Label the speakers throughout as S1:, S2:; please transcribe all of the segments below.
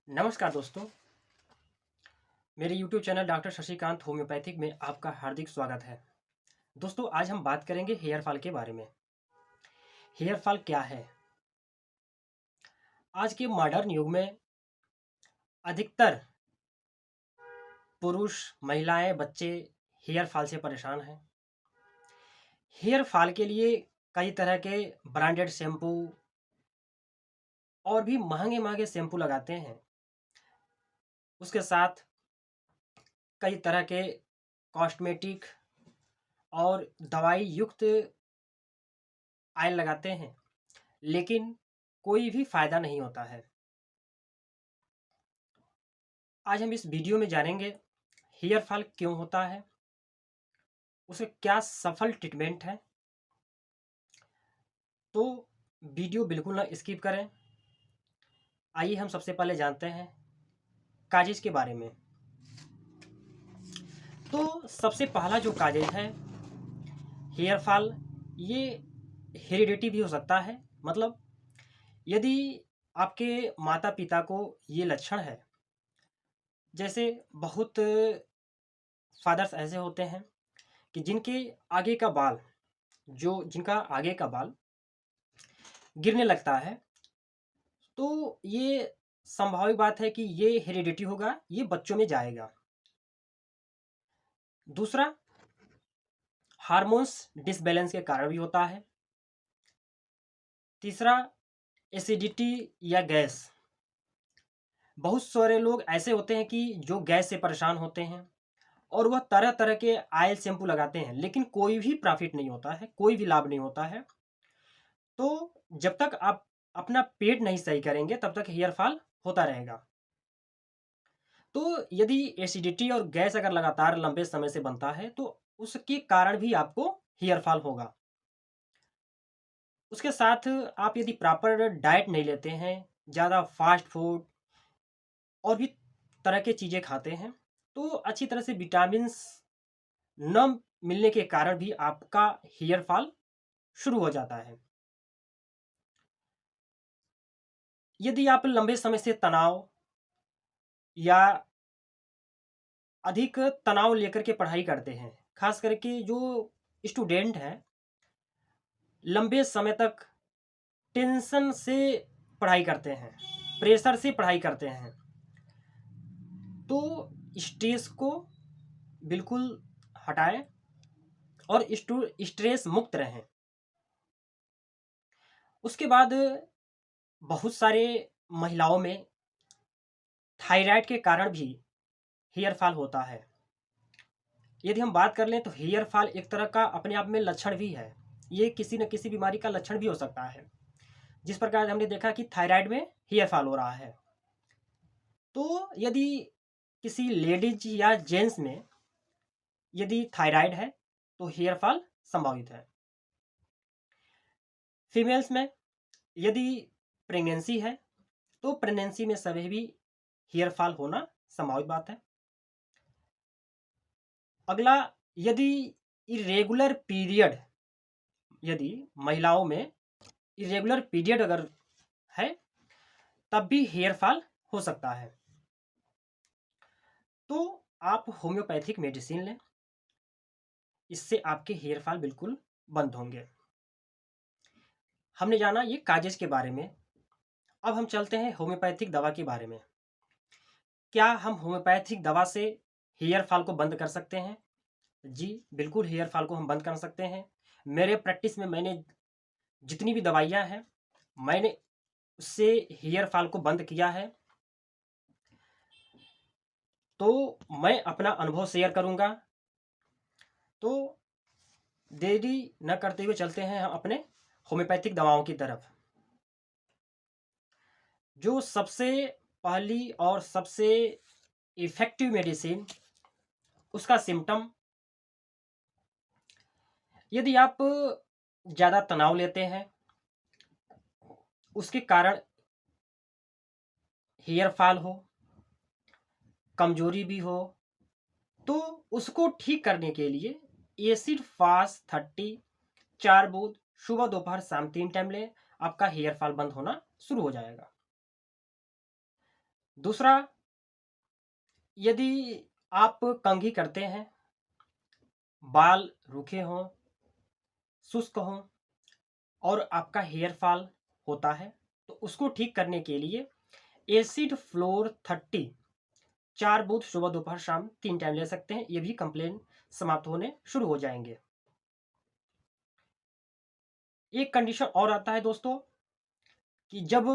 S1: नमस्कार दोस्तों। मेरे YouTube channel doctor Shashikant homeopathic में आपका हार्दिक स्वागत है। दोस्तों, आज हम बात करेंगे हेयर फॉल के बारे में। हेयर फॉल क्या है? आज के मॉडर्न युग में अधिकतर पुरुष, महिलाएं, बच्चे हेयर फॉल से परेशान हैं। हेयर फॉल के लिए कई तरह के ब्रांडेड शैम्पू और भी महंगे-महंगे शैम्पू लगाते हैं। उसके साथ कई तरह के कॉस्मेटिक और दवाई युक्त ऑयल लगाते हैं, लेकिन कोई भी फ़ायदा नहीं होता है। आज हम इस वीडियो में जानेंगे हेयर फॉल क्यों होता है, उसे क्या सफल ट्रीटमेंट है। तो वीडियो बिल्कुल ना स्किप करें। आइए हम सबसे पहले जानते हैं काजेज के बारे में। तो सबसे पहला जो काजेज है हेयर फॉल, ये हेरिडिटी भी हो सकता है। मतलब यदि आपके माता पिता को ये लक्षण है, जैसे बहुत फादर्स ऐसे होते हैं कि जिनके आगे का बाल, जो जिनका आगे का बाल गिरने लगता है, तो ये संभावित बात है कि ये हेरिडिटी होगा, ये बच्चों में जाएगा। दूसरा, हार्मोन्स डिसबैलेंस के कारण भी होता है। तीसरा, एसिडिटी या गैस। बहुत सारे लोग ऐसे होते हैं कि जो गैस से परेशान होते हैं और वह तरह तरह के ऑयल शैम्पू लगाते हैं, लेकिन कोई भी प्रॉफिट नहीं होता है, कोई भी लाभ नहीं होता है। तो जब तक आप अपना पेट नहीं सही करेंगे, तब तक हेयर फॉल होता रहेगा। तो यदि एसिडिटी और गैस अगर लगातार लंबे समय से बनता है, तो उसके कारण भी आपको हेयर फॉल होगा। उसके साथ आप यदि प्रॉपर डाइट नहीं लेते हैं, ज़्यादा फास्ट फूड और भी तरह के चीज़ें खाते हैं, तो अच्छी तरह से विटामिन्स न मिलने के कारण भी आपका हेयर फॉल शुरू हो जाता है। यदि आप लंबे समय से तनाव या अधिक तनाव लेकर के पढ़ाई करते हैं, खास करके जो स्टूडेंट हैं, लंबे समय तक टेंशन से पढ़ाई करते हैं, प्रेशर से पढ़ाई करते हैं, तो स्ट्रेस को बिल्कुल हटाएं और स्ट्रेस मुक्त रहें। उसके बाद बहुत सारे महिलाओं में थायराइड के कारण भी हेयर फॉल होता है। यदि हम बात कर लें तो हेयर फॉल एक तरह का अपने आप में लक्षण भी है। ये किसी न किसी बीमारी का लक्षण भी हो सकता है। जिस प्रकार हमने देखा कि थायराइड में हेयर फॉल हो रहा है, तो यदि किसी लेडीज या जेंट्स में यदि थायराइड है, तो हेयर फॉल संभावित है। फीमेल्स में यदि प्रेगनेंसी है, तो प्रेगनेंसी में सभी भी हेयर फॉल होना संभावित बात है। अगला, यदि इरेगुलर पीरियड, यदि महिलाओं में इरेगुलर पीरियड अगर है, तब भी हेयर फॉल हो सकता है। तो आप होम्योपैथिक मेडिसिन लें, इससे आपके हेयर फॉल बिल्कुल बंद होंगे। हमने जाना ये काजेज के बारे में। अब हम चलते हैं होम्योपैथिक दवा के बारे में। क्या हम होम्योपैथिक दवा से हेयर फॉल को बंद कर सकते हैं? जी, बिल्कुल हेयर फॉल को हम बंद कर सकते हैं। मेरे प्रैक्टिस में मैंने जितनी भी दवाइयाँ हैं, मैंने उससे हेयर फॉल को बंद किया है। तो मैं अपना अनुभव शेयर करूँगा। तो देरी न करते हुए चलते हैं हम अपने होम्योपैथिक दवाओं की तरफ। जो सबसे पहली और सबसे इफ़ेक्टिव मेडिसिन, उसका सिम्पटम, यदि आप ज़्यादा तनाव लेते हैं, उसके कारण हेयर फॉल हो, कमजोरी भी हो, तो उसको ठीक करने के लिए एसिड फास्ट 30 4 बूंद सुबह दोपहर शाम 3 टाइम लें, आपका हेयर फॉल बंद होना शुरू हो जाएगा। दूसरा, यदि आप कंघी करते हैं, बाल रूखे हों, शुष्क हों और आपका हेयर फॉल होता है, तो उसको ठीक करने के लिए एसिड फ्लोर 30 4 बूंद सुबह दोपहर शाम 3 टाइम ले सकते हैं। ये भी कंप्लेन समाप्त होने शुरू हो जाएंगे। एक कंडीशन और आता है दोस्तों कि जब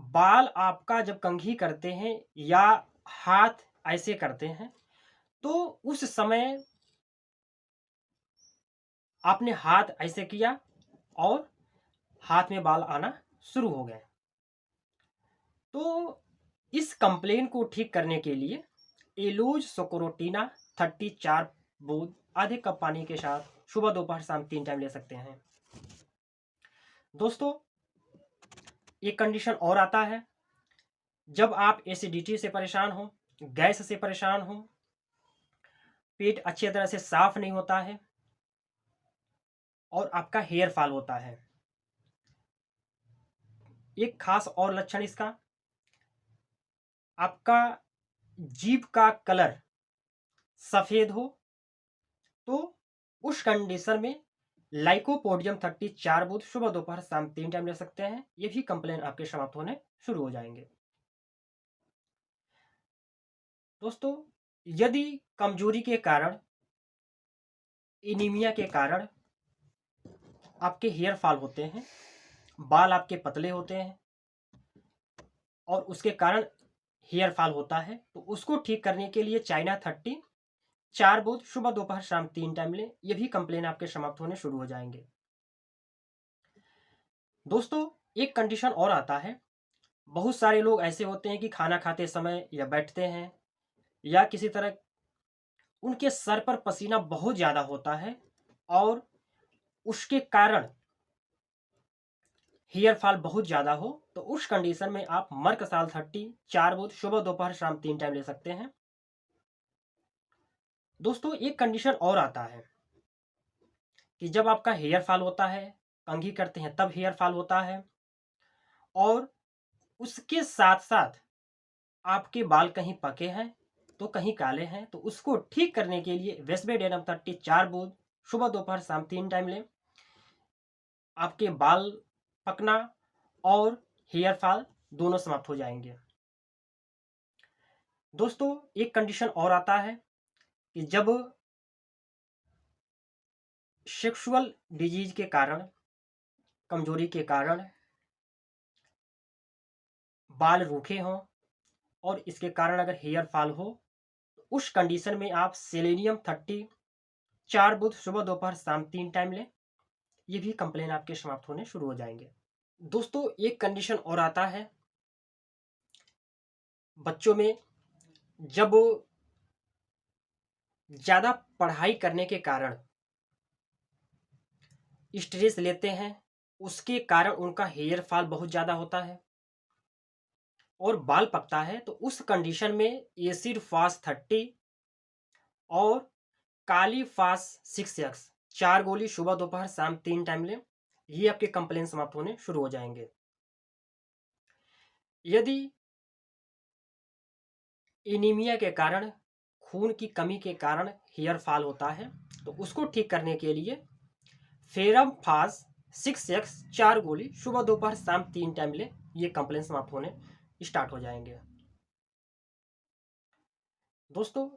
S1: बाल आपका जब कंघी करते हैं या हाथ ऐसे करते हैं, तो उस समय आपने हाथ ऐसे किया और हाथ में बाल आना शुरू हो गए, तो इस कंप्लेन को ठीक करने के लिए एलोज सोकोरोटीना 34 बूंद आधे कप पानी के साथ सुबह दोपहर शाम 3 टाइम ले सकते हैं। दोस्तों, एक कंडीशन और आता है, जब आप एसिडिटी से परेशान हो, गैस से परेशान हो, पेट अच्छी तरह से साफ नहीं होता है और आपका हेयर फॉल होता है। एक खास और लक्षण इसका, आपका जीभ का कलर सफेद हो, तो उस कंडीशन में लाइकोपोडियम 30 4 बूंद सुबह दोपहर शाम 3 टाइम ले सकते हैं। ये भी कंप्लेन आपके समाप्त होने शुरू हो जाएंगे। दोस्तों, यदि कमजोरी के कारण, एनीमिया के कारण आपके हेयर फॉल होते हैं, बाल आपके पतले होते हैं और उसके कारण हेयर फॉल होता है, तो उसको ठीक करने के लिए चाइना 30 4 बूंद सुबह दोपहर शाम 3 टाइम लें। ये भी कंप्लेन आपके समाप्त होने शुरू हो जाएंगे। दोस्तों, एक कंडीशन और आता है, बहुत सारे लोग ऐसे होते हैं कि खाना खाते समय या बैठते हैं या किसी तरह उनके सर पर पसीना बहुत ज़्यादा होता है और उसके कारण हेयर फॉल बहुत ज़्यादा हो, तो उस कंडीशन में आप मर्कसाल 30 4 बूंद सुबह दोपहर शाम 3 टाइम ले सकते हैं। दोस्तों, एक कंडीशन और आता है कि जब आपका हेयर फॉल होता है, कंघी करते हैं तब हेयर फॉल होता है और उसके साथ साथ आपके बाल कहीं पके हैं तो कहीं काले हैं, तो उसको ठीक करने के लिए वेस्बेडेनम 30 4 बूंद सुबह दोपहर शाम 3 टाइम लें। आपके बाल पकना और हेयर फॉल दोनों समाप्त हो जाएंगे। दोस्तों, एक कंडीशन और आता है कि जब सेक्सुअल डिजीज के कारण, कमजोरी के कारण बाल रूखे हों और इसके कारण अगर हेयर फॉल हो, तो उस कंडीशन में आप सेलेनियम 30 4 बूंद सुबह दोपहर शाम 3 टाइम लें। ये भी कंप्लेन आपके समाप्त होने शुरू हो जाएंगे। दोस्तों, एक कंडीशन और आता है बच्चों में, जब ज़्यादा पढ़ाई करने के कारण स्ट्रेस लेते हैं, उसके कारण उनका हेयर फॉल बहुत ज़्यादा होता है और बाल पकता है, तो उस कंडीशन में एसिड फास 30 और काली फास 6x 4 गोली सुबह दोपहर शाम 3 टाइम लें। ये आपके कंप्लेन समाप्त होने शुरू हो जाएंगे। यदि एनीमिया के कारण, खून की कमी के कारण हेयर फॉल होता है, तो उसको ठीक करने के लिए फेरम फास 6x 4 गोली सुबह दोपहर शाम 3 टाइम लें। ये कंप्लेन समाप्त होने स्टार्ट हो जाएंगे। दोस्तों,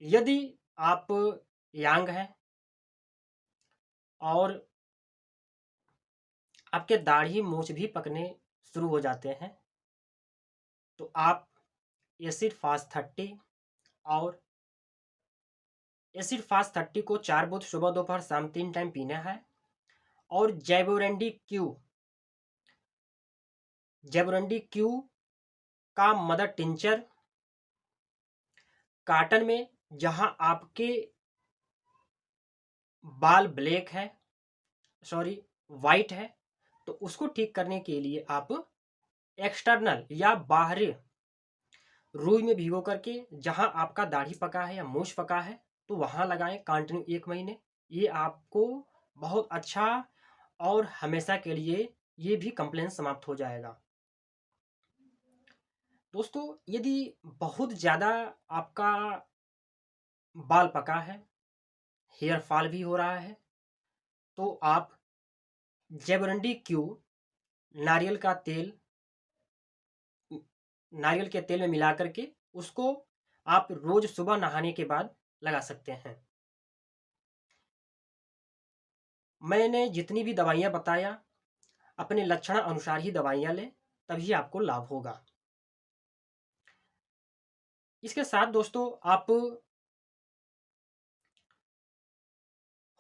S1: यदि आप यंग हैं और आपके दाढ़ी मूछ भी पकने शुरू हो जाते हैं, तो आप एसिड फास 30 और एसिड फास 30 को 4 बूंद सुबह दोपहर शाम 3 टाइम पीना है और जेबोरेंडी क्यू का मदर टिंचर काटन में, जहां आपके बाल ब्लैक है, सॉरी वाइट है, तो उसको ठीक करने के लिए आप एक्सटर्नल या बाहरी रुई में भिगो करके, जहां आपका दाढ़ी पका है या मूछ पका है, तो वहां लगाएं कंटिन्यू 1 महीने। ये आपको बहुत अच्छा और हमेशा के लिए ये भी कंप्लेन समाप्त हो जाएगा। दोस्तों, यदि बहुत ज़्यादा आपका बाल पका है, हेयर फॉल भी हो रहा है, तो आप जेबरंडी क्यू नारियल का तेल नारियल के तेल में मिला करके उसको आप रोज सुबह नहाने के बाद लगा सकते हैं। मैंने जितनी भी दवाइयाँ बताया, अपने लक्षण अनुसार ही दवाइयाँ लें, तभी आपको लाभ होगा। इसके साथ दोस्तों, आप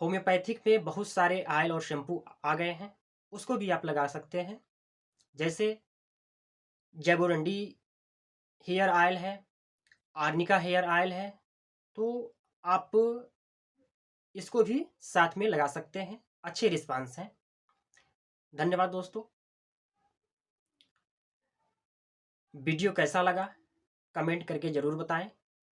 S1: होम्योपैथिक में बहुत सारे ऑयल और शैम्पू आ गए हैं, उसको भी आप लगा सकते हैं। जैसे जेबोरंडी हेयर ऑयल है, आर्निका हेयर ऑयल है, तो आप इसको भी साथ में लगा सकते हैं। अच्छे रिस्पांस हैं। धन्यवाद दोस्तों। वीडियो कैसा लगा कमेंट करके ज़रूर बताएं।